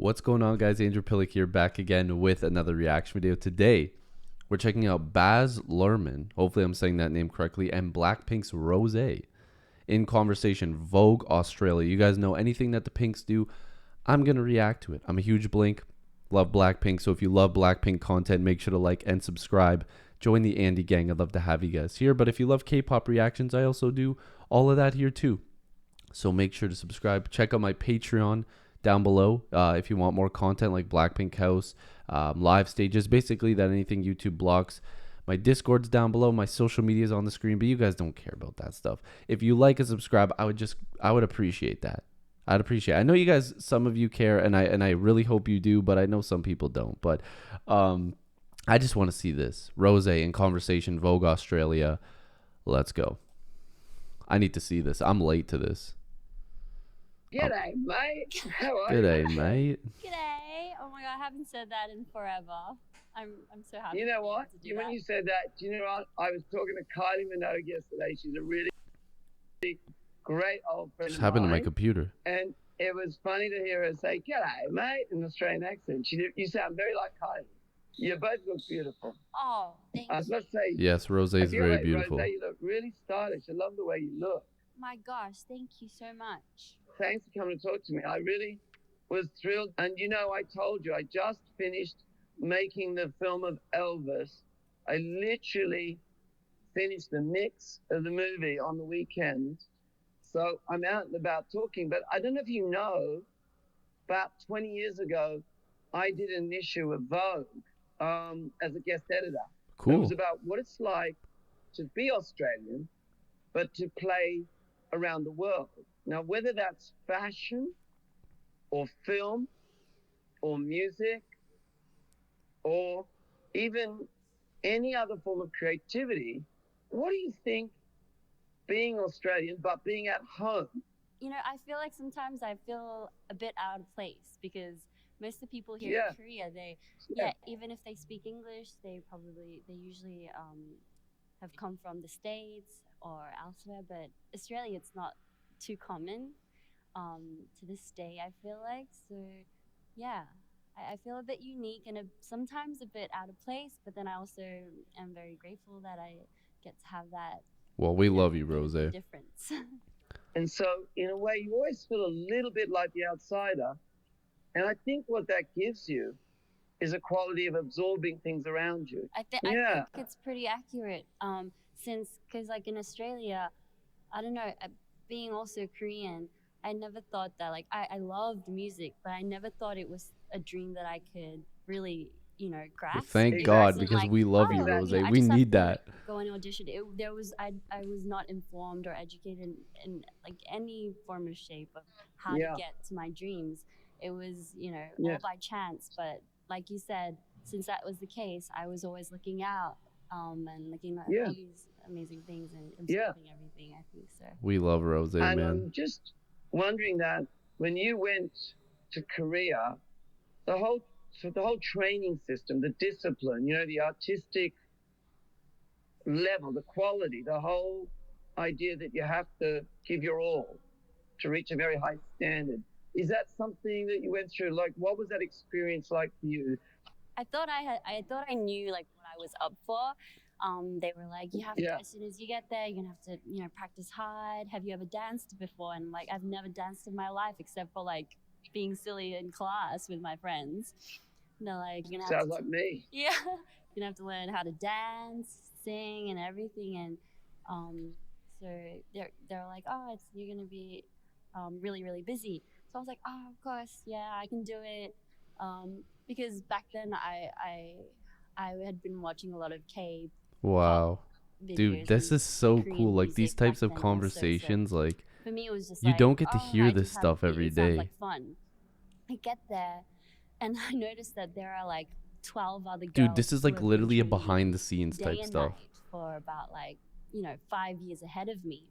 What's going on, guys? Andrew Piluk here, back again with another reaction video. Today, we're checking out Baz Luhrmann, hopefully I'm saying that name correctly, and BLACKPINK'S Rosé in conversation, Vogue Australia. You guys know anything that the Pinks do, I'm going to react to it. I'm a huge Blink, love Blackpink, so if you love Blackpink content, make sure to like and subscribe. Join the Andy gang. I'd love to have you guys here. But if you love K-pop reactions, I also do all of that here too. So make sure to subscribe. Check out my Patreon down below if you want more content like Blackpink House, live stages, basically that anything YouTube blocks. My Discord's down below. My social media is on the screen, but you guys don't care about that stuff. If you like and subscribe, I would appreciate that. I'd appreciate it. I know you guys, some of you care, and I really hope you do, but I know some people don't. But I just want to see this. Rosé in conversation, Vogue Australia. Let's go. I need to see this. I'm late to this. G'day, mate. How are G'day, mate. G'day. Oh my god, I haven't said that in forever. I'm so happy. You know what? When you said that, do you know what? I was talking to Kylie Minogue yesterday. She's a really great old friend. Just happened to my computer. And it was funny to hear her say, "G'day, mate," in an Australian accent. You sound very like Kylie. You both look beautiful. Oh, thank you. I was about to say, yes, Rosé is very beautiful. Rosé, you look really stylish. I love the way you look. My gosh, thank you so much. Thanks for coming to talk to me. I really was thrilled. And you know, I told you, I just finished making the film of Elvis. I literally finished the mix of the movie on the weekend. So I'm out and about talking, but I don't know if you know, about 20 years ago, I did an issue of Vogue as a guest editor. Cool. It was about what it's like to be Australian, but to play around the world. Now, whether that's fashion or film or music or even any other form of creativity, what do you think being Australian but being at home? You know, I feel like sometimes I feel a bit out of place because most of the people here in Korea, even if they speak English, they usually have come from the States or elsewhere, but Australia, it's not too common to this day, I feel like. So yeah, I feel a bit unique and sometimes a bit out of place, but then I also am very grateful that I get to have that. Well, we love you, Rosé. Difference. And so in a way, you always feel a little bit like the outsider. And I think what that gives you is a quality of absorbing things around you. I think it's pretty accurate. Because like in Australia, I don't know, being also Korean, I never thought that, like, I loved music, but I never thought it was a dream that I could really, grasp. Well, thank God, because we love you, Rosé. We need that. Go and audition. I was not informed or educated in like any form of shape of how to get to my dreams. It was, all by chance. But like you said, since that was the case, I was always looking out and looking at all these amazing things and absorbing everything, I think so. We love Rosé, man. I'm just wondering that when you went to Korea, the whole training system, the discipline, the artistic level, the quality, the whole idea that you have to give your all to reach a very high standard. Is that something that you went through? Like, what was that experience like for you? I thought I knew like what I was up for. They were like, you have to, as soon as you get there, you're gonna have to, practice hard. Have you ever danced before? And like, I've never danced in my life except for like being silly in class with my friends. And they're like, you're gonna have Sounds like me. Yeah, you're gonna have to learn how to dance, sing, and everything. And so they're like, oh, you're gonna be really, really busy. So I was like, oh, of course, yeah, I can do it. Because back then I had been watching a lot of K-pop. Wow. Dude, this is so cool. Like these types of conversations, like for me it was just you don't get to hear this stuff every day. It sounds like fun. I get there and I noticed that there are like 12 other girls. Dude, this is like literally a behind the scenes type stuff. For about like, 5 years ahead of me.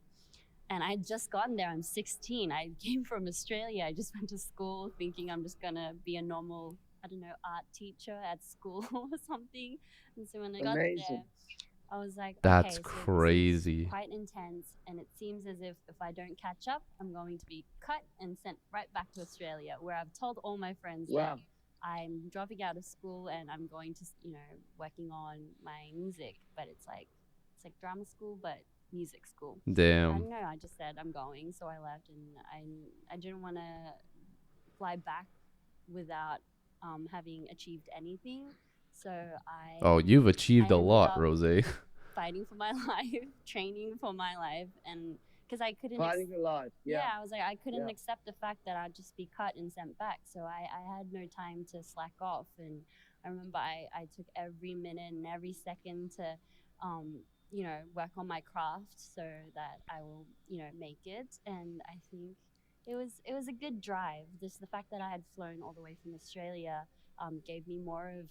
And I had just gotten there. I'm 16. I came from Australia. I just went to school thinking I'm just going to be a normal, I don't know, art teacher at school or something. And so when I got there, I was like, That's okay, so this is crazy. quite intense, and it seems as if I don't catch up, I'm going to be cut and sent right back to Australia, where I've told all my friends that Wow. I'm dropping out of school and I'm going to, working on my music, but it's like drama school, but music school. I Damn. don't know. I just said I'm going, so I left, and I didn't want to fly back without having achieved anything. So Oh, you've I achieved a ended lot, up Rosé. fighting for my life, training for my life, and because I couldn't. Fighting for life. Yeah. Yeah, I was like, I couldn't Yeah. accept the fact that I'd just be cut and sent back. So I had no time to slack off. And I remember I took every minute and every second to, work on my craft so that I will, make it. And I think it was a good drive. Just the fact that I had flown all the way from Australia gave me more of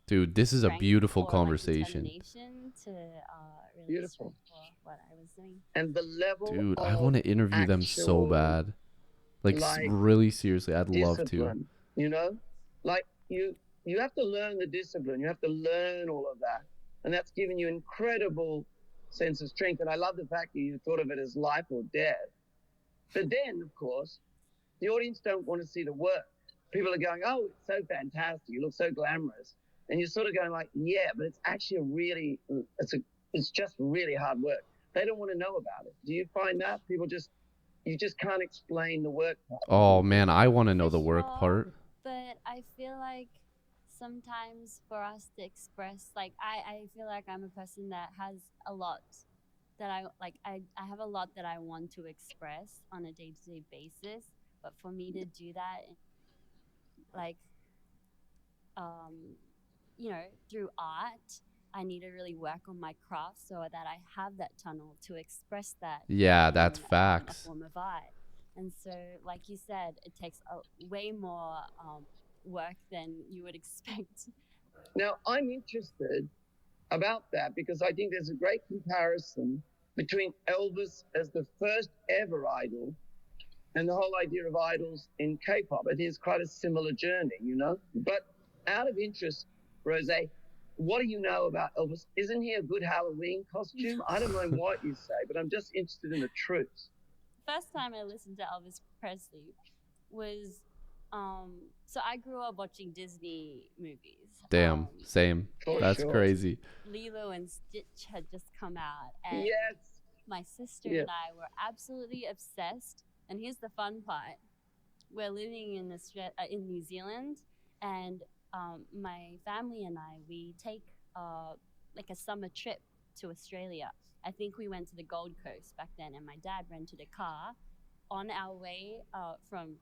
Dude, this is a strength beautiful or like conversation. determination to really Beautiful. strive for what I was doing. And the level Dude, I of want to interview them so actual, bad. Like, like, really seriously, I'd love to. discipline, like you have to learn the discipline. You have to learn all of that. And that's given you incredible sense of strength. And I love the fact that you thought of it as life or death. But then, of course, the audience don't want to see the work. People are going, oh, it's so fantastic. You look so glamorous. And you're sort of going like, yeah, but it's actually it's just really hard work. They don't want to know about it. Do you find that you just can't explain the work part? Oh, man, I want to know For the work sure, part. but I feel like sometimes for us to express, like I feel like I'm a person that has a lot that I like. I have a lot that I want to express on a day-to-day basis, but for me to do that, like um, through art, I need to really work on my craft so that I have that tunnel to express that Yeah, that's in a facts. form of art. And so, like you said, it takes way more work than you would expect. Now, I'm interested about that because I think there's a great comparison between Elvis as the first ever idol and the whole idea of idols in K-pop. I think it's quite a similar journey. But out of interest, Rosé, what do you know about Elvis? Isn't he a good Halloween costume? I don't mind what you say, but I'm just interested in the truth. First time I listened to Elvis Presley was so I grew up watching Disney movies. Damn, same. For That's sure. crazy. Lilo and Stitch had just come out, and Yes. my sister Yes. and I were absolutely obsessed. And here's the fun part: we're living in in New Zealand, and my family and we take like a summer trip to Australia. I think we went to the Gold Coast back then, and my dad rented a car. On our way from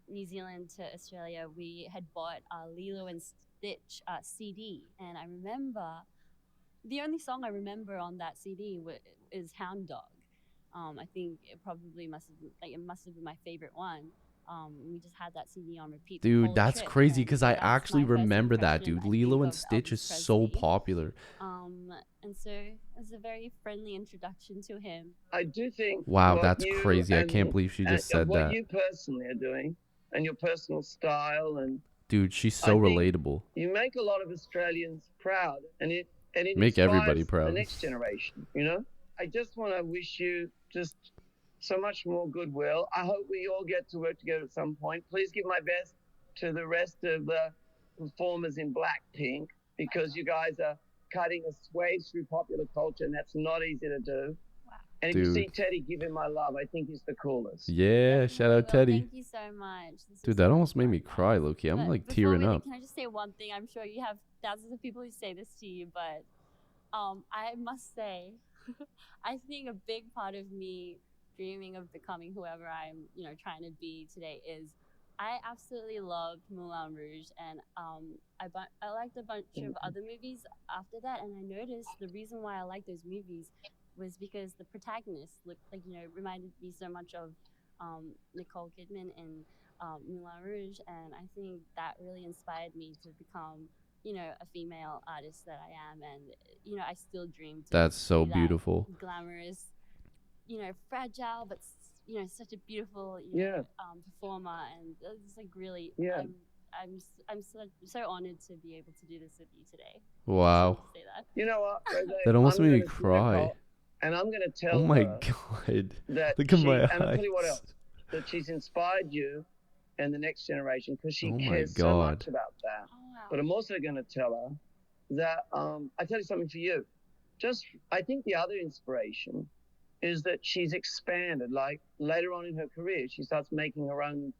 New Zealand to Australia, we had bought a Lilo and Stitch CD, and I remember the only song I remember on that CD is Hound Dog. I think it probably must have been my favorite one. We just had that CD on repeat the Dude, whole that's trip, crazy and because I that's actually my first remember that, impression, dude. I Lilo think, and of Stitch is Elvis so Presley. popular. And so it was a very friendly introduction to him. I do think Wow, what that's you crazy. I and, can't believe she just said what that. you personally are doing and your personal style, and Dude, she's I so think relatable. you make a lot of Australians proud, and it Make everybody inspires proud. the next generation. I just want to wish you just so much more goodwill. I hope we all get to work together at some point. Please give my best to the rest of the performers in Blackpink, because you guys are cutting a swathe through popular culture, and that's not easy to do. And if you see Dude. Teddy, give him my love. I think he's the coolest. Yeah, shout Definitely out will. Teddy. Thank you so much. This was Dude, so that much almost made fun, me guys. cry, Loki. I'm But like before tearing we leave, up. can I just say one thing? I'm sure you have thousands of people who say this to you, but I must say, I think a big part of me dreaming of becoming whoever I'm, trying to be today is I absolutely loved Moulin Rouge, and I liked a bunch of other movies after that, and I noticed the reason why I liked those movies was because the protagonist looked like, reminded me so much of Nicole Kidman in Moulin Rouge, and I think that really inspired me to become, a female artist that I am, and I still dream to That's so be that beautiful. glamorous, fragile, but such a beautiful, performer, and it's like really, Yeah. I'm so honored to be able to do this with you today. Wow. Say that. You know what? Rosé, That almost I'm made me gonna cry. and I'm going to tell Oh my her God. that Look at my and I'll eyes. tell you what else, that she's inspired you and the next generation because she Oh my cares so God. much about that. Oh, wow. But I'm also going to tell her that I tell you something for you. I think the other inspiration is that she's expanded. Like later on in her career, she starts making her own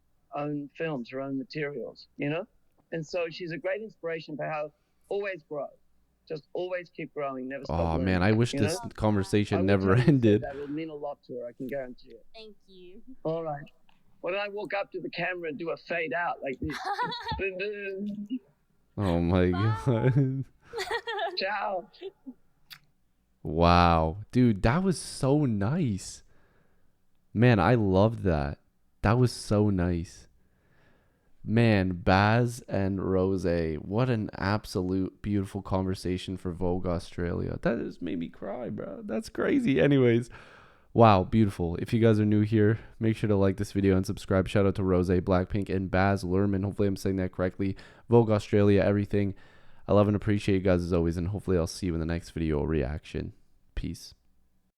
films, her own materials, you know. And so she's a great inspiration for how always grow, just always keep growing, never stop Oh learning. man, I wish you this know? I conversation will never tell you ended. that will mean a lot to her. I can guarantee it. Thank you. All right. Why don't I walk up to the camera and do a fade out like this? Oh my God. Ciao. Wow. Dude, that was so nice. Man, I loved that. That was so nice. Man, Baz and Rosé, what an absolute beautiful conversation for Vogue Australia. That just made me cry, bro. That's crazy. Anyways, wow, beautiful. If you guys are new here, make sure to like this video and subscribe. Shout out to Rosé, Blackpink, and Baz Luhrmann. Hopefully I'm saying that correctly. Vogue Australia, everything. I love and appreciate you guys as always, and hopefully I'll see you in the next video reaction. Peace.